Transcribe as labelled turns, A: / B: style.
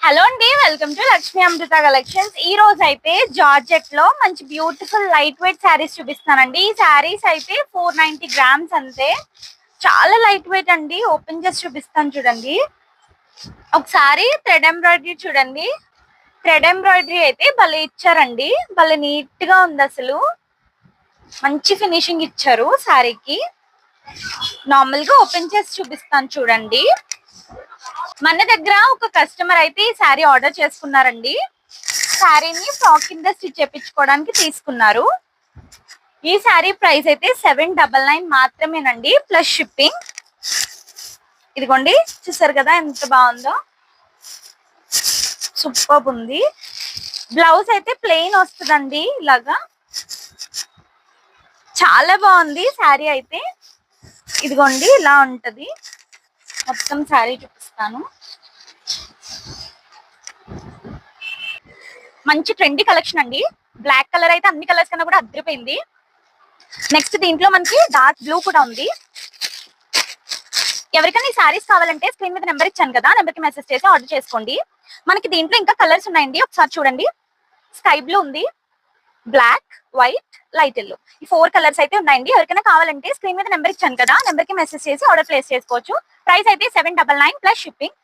A: Hello అండి, welcome to Lakshmi Amrutha collections. ఈ రోజు అయితే జార్జెట్ లో మంచి బ్యూటిఫుల్ లైట్ వెయిట్ శారీస్ చూపిస్తానండి. ఈ శారీస్ అయితే 490 గ్రామ్స్ అంతే, చాలా లైట్ వెయిట్ అండి. ఓపెన్ చేసి చూపిస్తాను చూడండి. ఒకసారి థ్రెడ్ ఎంబ్రాయిడరీ చూడండి. థ్రెడ్ ఎంబ్రాయిడరీ అయితే భలే ఇచ్చారండి, భలే నీట్ గా ఉంది. అసలు మంచి ఫినిషింగ్ ఇచ్చారు శారీకి. నార్మల్ గా ఓపెన్ చేసి చూపిస్తాను చూడండి. మన దగ్గర ఒక కస్టమర్ అయితే ఈ శారీ ఆర్డర్ చేసుకున్నారండి. శారీని ఫ్రాక్ కింద స్టిచ్ చేయించుకోవడానికి తీసుకున్నారు. ఈ శారీ ప్రైస్ అయితే 799 మాత్రమేనండి, ప్లస్ షిప్పింగ్. ఇదిగోండి, చూసారు కదా ఎంత బాగుందో, సూపర్ ఉంది. బ్లౌజ్ అయితే ప్లెయిన్ వస్తుందండి ఇలాగా. చాలా బాగుంది శారీ అయితే. ఇదిగోండి ఇలా ఉంటది. మొత్తం శారీ చూపిస్తాను. మంచి ట్రెండీ కలెక్షన్ అండి. బ్లాక్ కలర్ అయితే అన్ని కలర్స్ కన్నా కూడా అదిరిపోయింది. నెక్స్ట్ దీంట్లో మనకి డార్క్ బ్లూ కూడా ఉంది. ఎవరికైనా ఈ శారీస్ కావాలంటే స్క్రీన్ మీద నెంబర్ ఇచ్చాను కదా, నెంబర్ కి మెసేజ్ చేసి ఆర్డర్ చేసుకోండి. మనకి దీంట్లో ఇంకా కలర్స్ ఉన్నాయండి, ఒకసారి చూడండి. స్కై బ్లూ ఉంది, బ్లాక్, వైట్, లైట్ ఎల్లో, ఈ 4 కలర్స్ అయితే ఉన్నాయండి. ఎవరికైనా కావాలంటే స్క్రీన్ మీద నెంబర్ ఇచ్చాను కదా, నెంబర్ కి మెసేజ్ చేసి ఆర్డర్ ప్లేస్ చేసుకోవచ్చు. ప్రైస్ అయితే 799 ప్లస్ షిప్పింగ్.